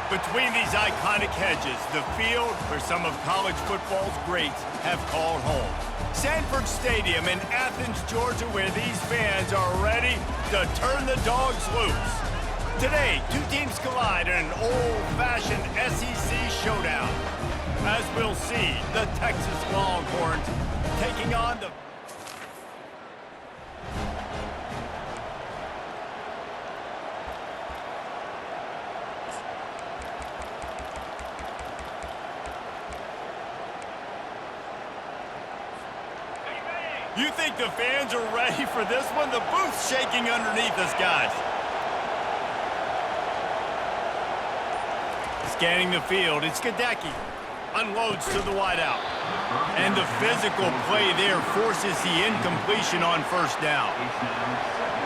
Between these iconic hedges, the field where some of college football's greats have called home. Sanford Stadium in Athens, Georgia, where these fans are ready to turn the dogs loose. Today, two teams collide in an old-fashioned SEC showdown. As we'll see, the Texas Longhorns taking on the... You think the fans are ready for this one? The booth's shaking underneath us, guys. Scanning the field, it's Gadecki. Unloads to the wideout. And the physical play there forces the incompletion on first down.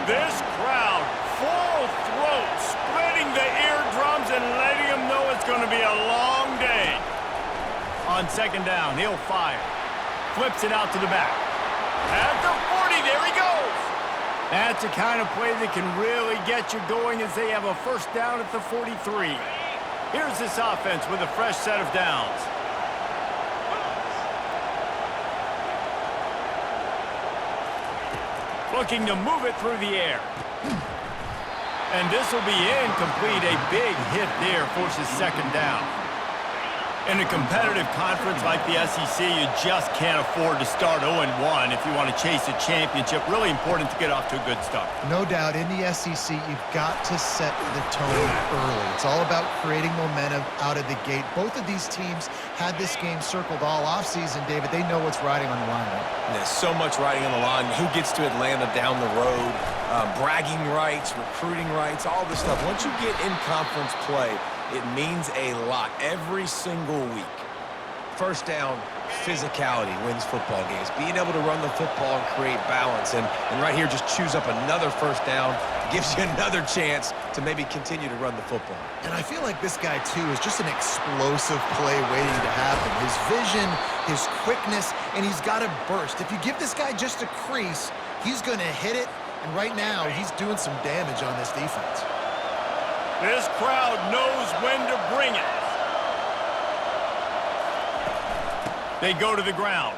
This crowd, full throat, spreading the eardrums and letting them know it's going to be a long day. On second down, he'll fire. Flips it out to the back. At the 40, there he goes. That's the kind of play that can really get you going as they have a first down at the 43. Here's this offense with a fresh set of downs. Looking to move it through the air. And this will be incomplete. A big hit there forces second down. In a competitive conference like the SEC, you just can't afford to start 0-1 if you want to chase a championship. Really important to get off to a good start. No doubt, in the SEC, you've got to set the tone early. It's all about creating momentum out of the gate. Both of these teams had this game circled all offseason, David. They know what's riding on the line, right? There's so much riding on the line. Who gets to Atlanta down the road? Bragging rights, recruiting rights, all this stuff. Once you get in conference play, it means a lot every single week. First down, physicality wins football games. Being able to run the football and create balance. And right here, just choose up another first down. Gives you another chance to maybe continue to run the football. And I feel like this guy, too, is just an explosive play waiting to happen. His vision, his quickness, and he's got to burst. If you give this guy just a crease, he's going to hit it. And right now, he's doing some damage on this defense. This crowd knows when to bring it. They go to the ground.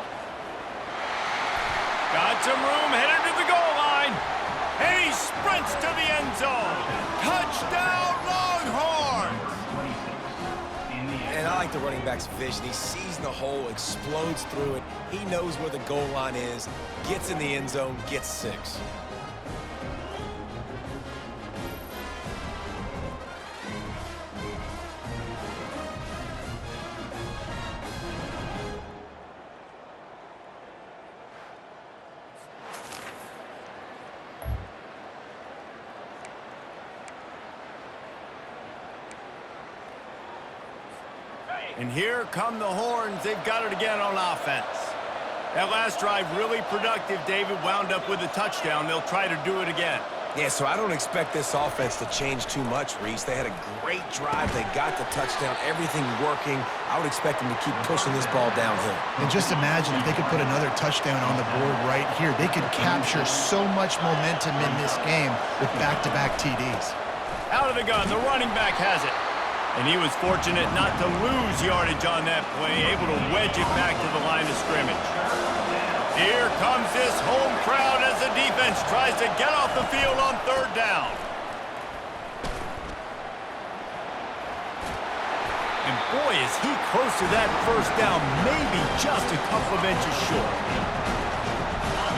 Got some room, headed to the goal line. And he sprints to the end zone. Touchdown, Longhorns! And I like the running back's vision. He sees the hole, explodes through it. He knows where the goal line is, gets in the end zone, gets 6. And here come the Horns. They've got it again on offense. That last drive really productive. David wound up with a touchdown. They'll try to do it again. Yeah, so I don't expect this offense to change too much, Reese. They had a great drive. They got the touchdown. Everything working. I would expect them to keep pushing this ball downhill. And just imagine if they could put another touchdown on the board right here. They could capture so much momentum in this game with back-to-back TDs. Out of the gun, the running back has it. And he was fortunate not to lose yardage on that play, able to wedge it back to the line of scrimmage. Here comes this home crowd as the defense tries to get off the field on third down. And boy, is he close to that first down, maybe just a couple of inches short.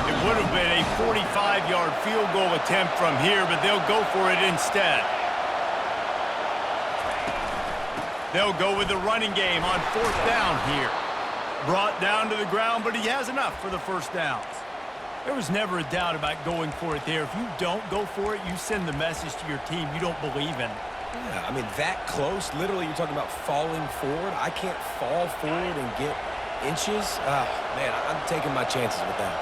It would have been a 45-yard field goal attempt from here, but they'll go for it instead. They'll go with the running game on fourth down here. Brought down to the ground, but he has enough for the first down. There was never a doubt about going for it there. If you don't go for it, you send the message to your team you don't believe in it. Yeah, I mean, that close, literally you're talking about falling forward. I can't fall forward and get inches. Man, I'm taking my chances with that.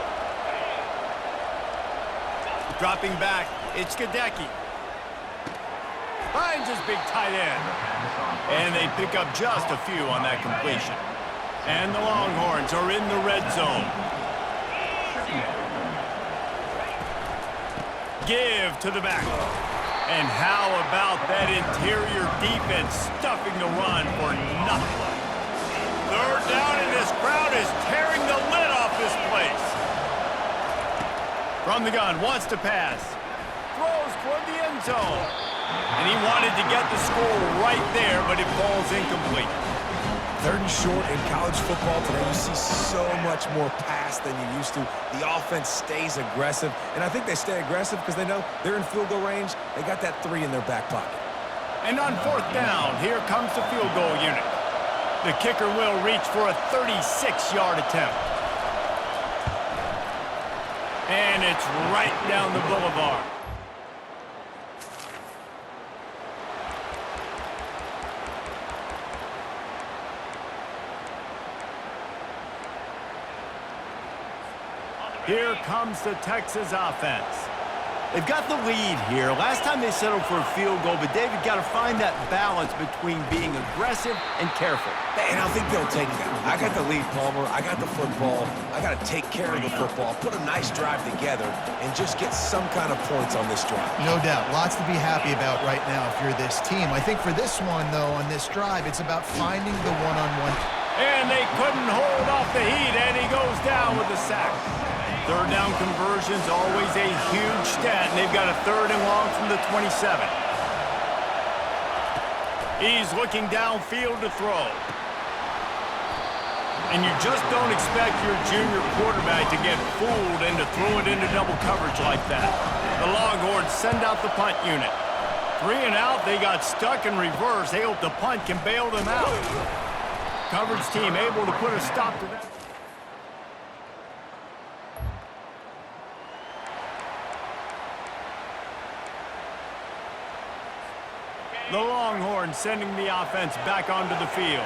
Dropping back, it's Gadecki. Finds his big tight end. And they pick up just a few on that completion. And the Longhorns are in the red zone. Give to the back. And how about that interior defense stuffing the run for nothing? Third down, and this crowd is tearing the lid off this place. From the gun, wants to pass. Throws toward the end zone. And he wanted to get the score right there, but it falls incomplete. Third and short in college football today, you see so much more pass than you used to. The offense stays aggressive, and I think they stay aggressive because they know they're in field goal range. They got that 3 in their back pocket. And on fourth down, here comes the field goal unit. The kicker will reach for a 36-yard attempt. And it's right down the boulevard. Here comes the Texas offense. They've got the lead here. Last time they settled for a field goal, but David got to find that balance between being aggressive and careful. And I think they'll take that. I got the lead, Palmer. I got the football. I got to take care of the football, put a nice drive together, and just get some kind of points on this drive. No doubt. Lots to be happy about right now if you're this team. I think for this one, though, on this drive, it's about finding the one-on-one. And they couldn't hold off the heat, and he goes down with a sack. Third down conversion's always a huge stat, and they've got a 3rd and long from the 27. He's looking downfield to throw. And you just don't expect your junior quarterback to get fooled and to throw it into double coverage like that. The Longhorns send out the punt unit. 3 and out, they got stuck in reverse. They hope the punt can bail them out. Coverage team able to put a stop to that. The Longhorns sending the offense back onto the field.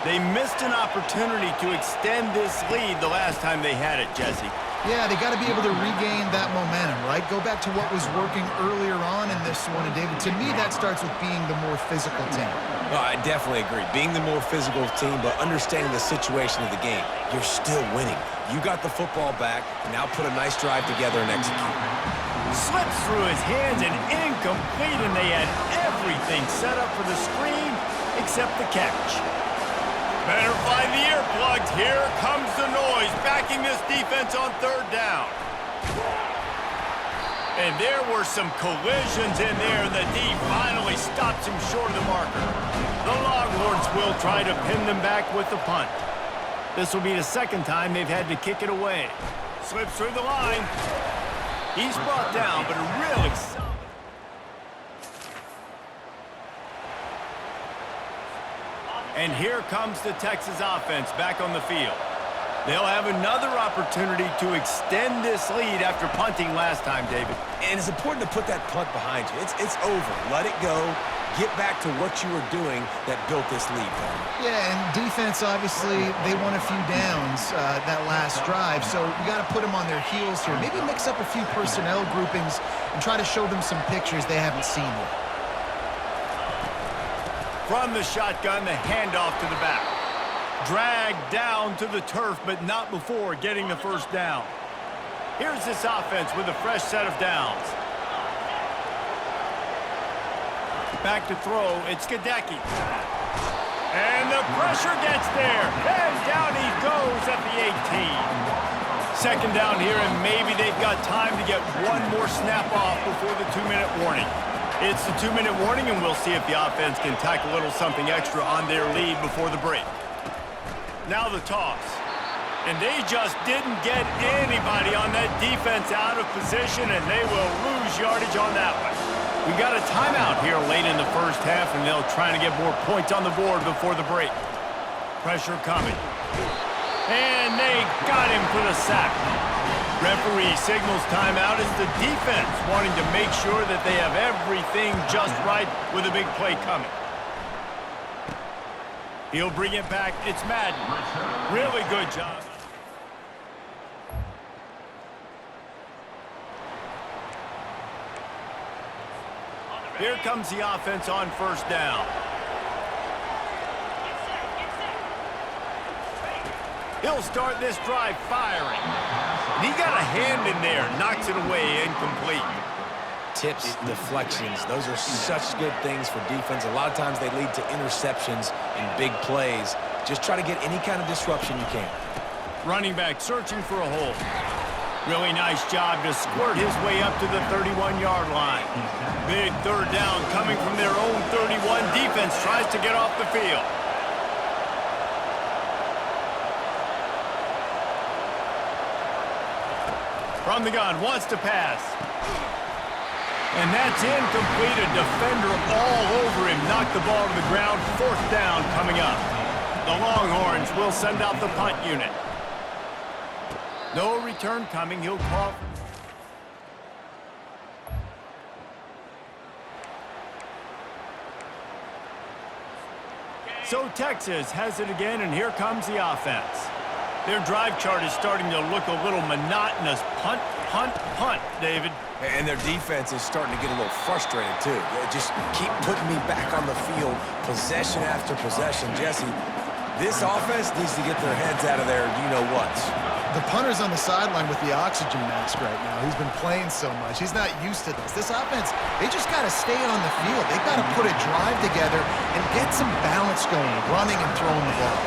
They missed an opportunity to extend this lead the last time they had it, Jesse. Yeah, they got to be able to regain that momentum, right? Go back to what was working earlier on in this one. And, David, to me, that starts with being the more physical team. No, I definitely agree. Being the more physical team, but understanding the situation of the game. You're still winning. You got the football back. Now put a nice drive together and execute. Slips through his hands and incomplete, and they had everything set up for the screen except the catch. Better find the earplugs. Here comes the noise, backing this defense on 3rd down. And there were some collisions in there, and the D finally stops him short of the marker. The Longhorns will try to pin them back with the punt. This will be the 2nd time they've had to kick it away. Slips through the line. He's brought down, but really solid. And here comes the Texas offense back on the field. They'll have another opportunity to extend this lead after punting last time, David. And it's important to put that punt behind you. It's over. Let it go. Get back to what you were doing that built this lead. Yeah, and defense, obviously, they won a few downs that last drive, so you got to put them on their heels here. Maybe mix up a few personnel groupings and try to show them some pictures they haven't seen yet. From the shotgun, the handoff to the back. Dragged down to the turf, but not before getting the 1st down. Here's this offense with a fresh set of downs. Back to throw, it's Gadecki. And the pressure gets there, and down he goes at the 18. 2nd down here, and maybe they've got time to get one more snap off before the 2-minute warning. It's the 2-minute warning, and we'll see if the offense can tack a little something extra on their lead before the break. Now the toss. And they just didn't get anybody on that defense out of position, and they will lose yardage on that one. We got a timeout here late in the 1st half, and they'll try to get more points on the board before the break. Pressure coming. And they got him for the sack. Referee signals timeout as the defense wanting to make sure that they have everything just right with a big play coming. He'll bring it back. It's Madden. Really good job. Here comes the offense on 1st down. He'll start this drive firing. And he got a hand in there, knocks it away, incomplete. tips, deflections. Those are such good things for defense. A lot of times they lead to interceptions and big plays. Just try to get any kind of disruption you can. Running back searching for a hole. Really nice job to squirt his way up to the 31-yard line. Big third down coming from their own 31. Defense tries to get off the field. From the gun, wants to pass. And that's incomplete. A defender all over him. Knocked the ball to the ground. Fourth down coming up. The Longhorns will send out the punt unit. No return coming. He'll call. So Texas has it again, and here comes the offense. Their drive chart is starting to look a little monotonous. Punt, punt, punt, David. And their defense is starting to get a little frustrated, too. They just keep putting me back on the field, possession after possession. Jesse, this offense needs to get their heads out of their you-know-whats. The punter's on the sideline with the oxygen mask right now. He's been playing so much. He's not used to this. This offense, they just got to stay on the field. They've got to put a drive together and get some balance going, running and throwing the ball.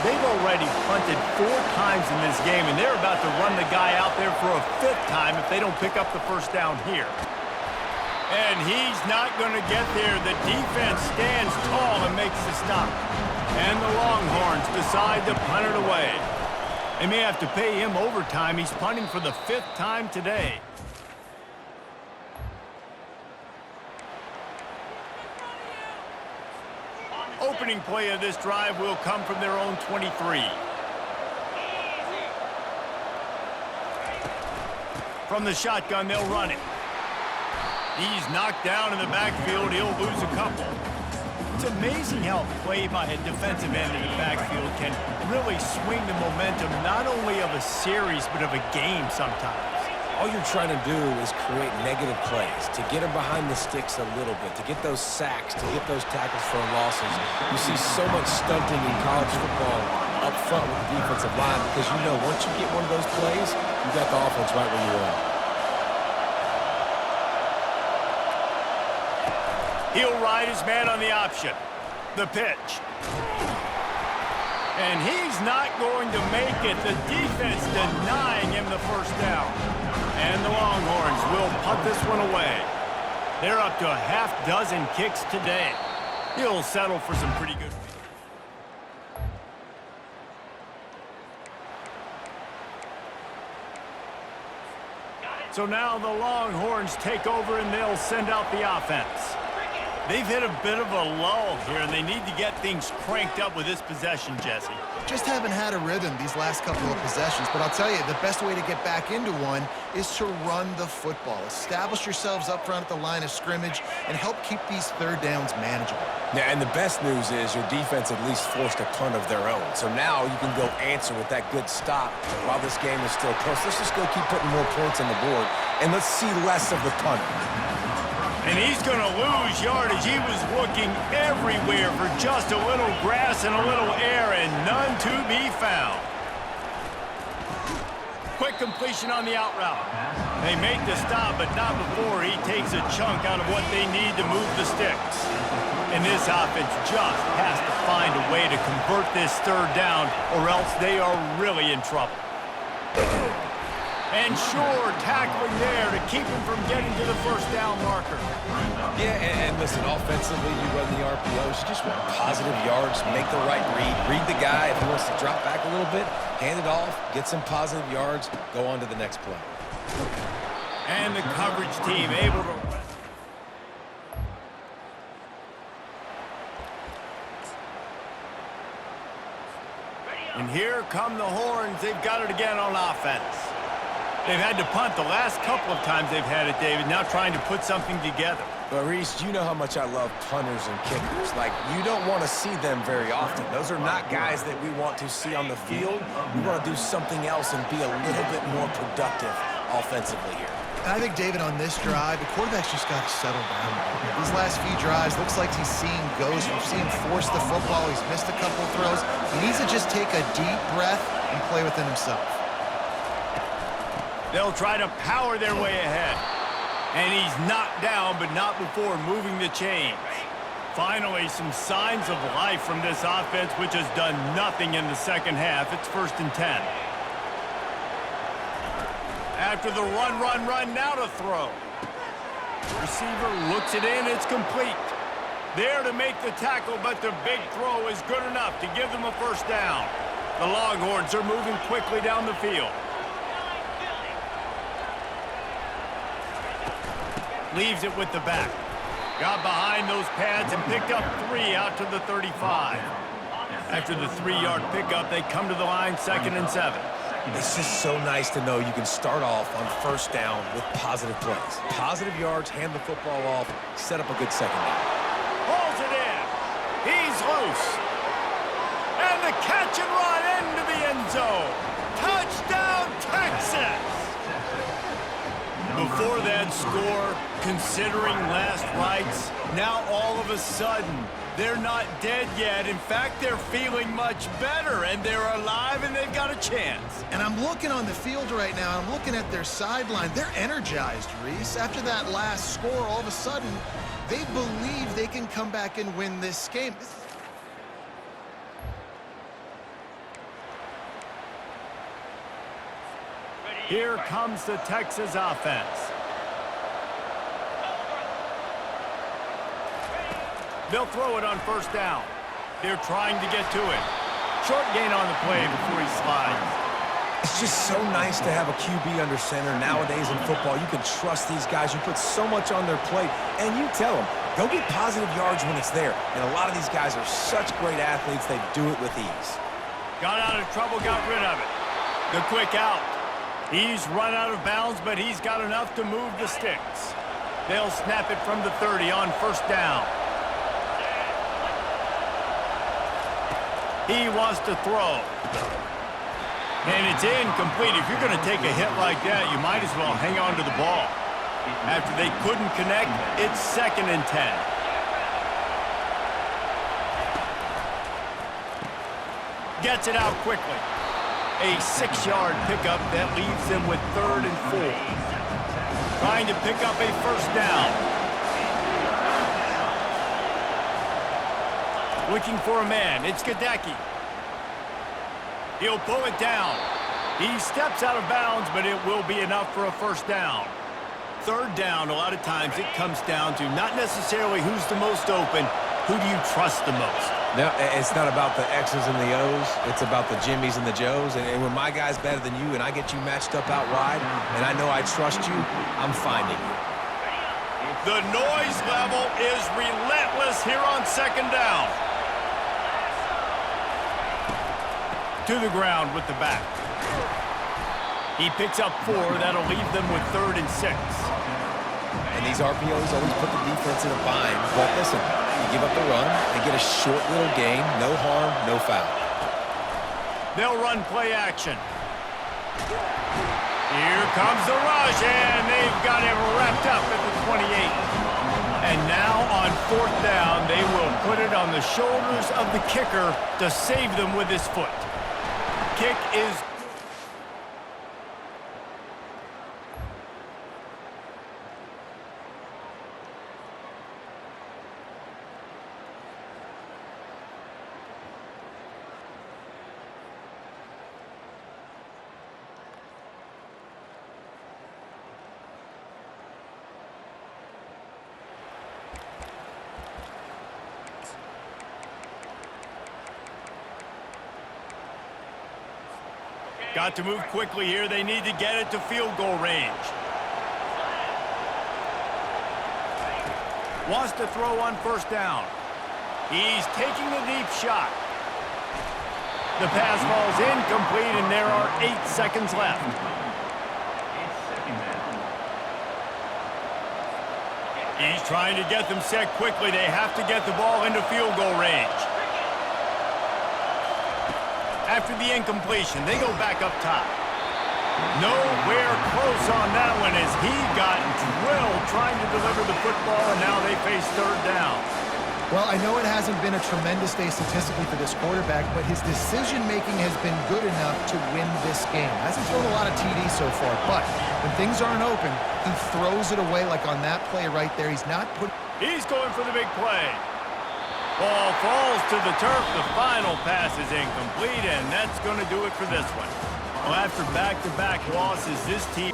They've already punted 4 times in this game, and they're about to run the guy out there for a 5th time if they don't pick up the first down here. And he's not going to get there. The defense stands tall and makes the stop. And the Longhorns decide to punt it away. They may have to pay him overtime. He's punting for the 5th time today. Opening play of this drive will come from their own 23. From the shotgun, they'll run it. He's knocked down in the backfield. He'll lose a couple. It's amazing how play by a defensive end in the backfield can really swing the momentum not only of a series but of a game sometimes. All you're trying to do is create negative plays, to get them behind the sticks a little bit, to get those sacks, to get those tackles for losses. You see so much stunting in college football up front with the defensive line because you know once you get one of those plays, you got the offense right where you are. He'll ride his man on the option. The pitch. And he's not going to make it. The defense denying him the first down. And the Longhorns will punt this one away. They're up to a half-dozen kicks today. He'll settle for some pretty good. So now the Longhorns take over and they'll send out the offense. They've hit a bit of a lull here, and they need to get things cranked up with this possession, Jesse. Just haven't had a rhythm these last couple of possessions, but I'll tell you, the best way to get back into one is to run the football. Establish yourselves up front at the line of scrimmage and help keep these third downs manageable. Yeah, and the best news is your defense at least forced a punt of their own. So now you can go answer with that good stop while this game is still close. Let's just go keep putting more points on the board, and let's see less of the punter. And he's going to lose yardage. He was looking everywhere for just a little grass and a little air, and none to be found. Quick completion on the out route. They make the stop, but not before he takes a chunk out of what they need to move the sticks. And this offense just has to find a way to convert this third down, or else they are really in trouble. And sure, tackling there to keep him from getting to the first down marker. Yeah, and listen, offensively, you run the RPOs. You just want positive yards, make the right read. Read the guy. If he wants to drop back a little bit, hand it off, get some positive yards, go on to the next play. And the coverage team able to... And here come the Horns. They've got it again on offense. They've had to punt the last couple of times they've had it, David, now trying to put something together. But, Reese, you know how much I love punters and kickers. Like, you don't want to see them very often. Those are not guys that we want to see on the field. We want to do something else and be a little bit more productive offensively here. And I think, David, on this drive, the quarterback's just got to settle down. These last few drives, looks like he's seeing ghosts. We've seen him force the football. He's missed a couple of throws. He needs to just take a deep breath and play within himself. They'll try to power their way ahead. And he's knocked down, but not before moving the chains. Finally, some signs of life from this offense, which has done nothing in the second half. It's 1st and 10. After the run, now to throw. Receiver looks it in, it's complete. There to make the tackle, but the big throw is good enough to give them a 1st down. The Longhorns are moving quickly down the field. Leaves it with the back. Got behind those pads and picked up 3 out to the 35. After the 3-yard pickup, they come to the line 2nd and 7. It's just so nice to know you can start off on 1st down with positive plays. Positive yards, hand the football off, set up a good second down. Pulls it in. He's loose. And the catch and run into the end zone. Touchdown, Texas! Before that score, considering last rites, now all of a sudden, they're not dead yet. In fact, they're feeling much better, and they're alive, and they've got a chance. And I'm looking on the field right now. I'm looking at their sideline. They're energized, Reese. After that last score, all of a sudden, they believe they can come back and win this game. Here comes the Texas offense. They'll throw it on 1st down. They're trying to get to it. Short gain on the play before he slides. It's just so nice to have a QB under center. Nowadays in football, you can trust these guys. You put so much on their plate, and you tell them, go get positive yards when it's there. And a lot of these guys are such great athletes, they do it with ease. Got out of trouble, got rid of it. The quick out. He's run out of bounds, but he's got enough to move the sticks. They'll snap it from the 30 on 1st down. He wants to throw. And it's incomplete. If you're going to take a hit like that, you might as well hang on to the ball. After they couldn't connect, it's 2nd and 10. Gets it out quickly. A 6-yard pickup that leaves them with 3rd and 4. Trying to pick up a 1st down. Looking for a man. It's Gadecki. He'll pull it down. He steps out of bounds, but it will be enough for a 1st down. 3rd down, a lot of times it comes down to not necessarily who's the most open, who do you trust the most? No, it's not about the X's and the O's. It's about the Jimmys and the Joes. And when my guy's better than you and I get you matched up out wide and I know I trust you, I'm finding you. The noise level is relentless here on 2nd down. To the ground with the back. He picks up 4. That'll leave them with 3rd and 6. And these RPOs always put the defense in a bind. But listen, you give up the run and get a short little gain. No harm, no foul. They'll run play action. Here comes the rush, and they've got him wrapped up at the 28. And now on 4th down, they will put it on the shoulders of the kicker to save them with his foot. Kick is got to move quickly here. They need to get it to field goal range. Wants to throw on 1st down. He's taking the deep shot. The pass falls incomplete, and there are 8 seconds left. He's trying to get them set quickly. They have to get the ball into field goal range. After the incompletion, they go back up top. Nowhere close on that one as he got drilled trying to deliver the football, and now they face 3rd down. Well, I know it hasn't been a tremendous day statistically for this quarterback, but his decision-making has been good enough to win this game. Hasn't thrown a lot of TDs so far, but when things aren't open, he throws it away like on that play right there. He's not put. He's going for the big play. Ball falls to the turf. The final pass is incomplete, and that's going to do it for this one. Well, after back-to-back losses, this team...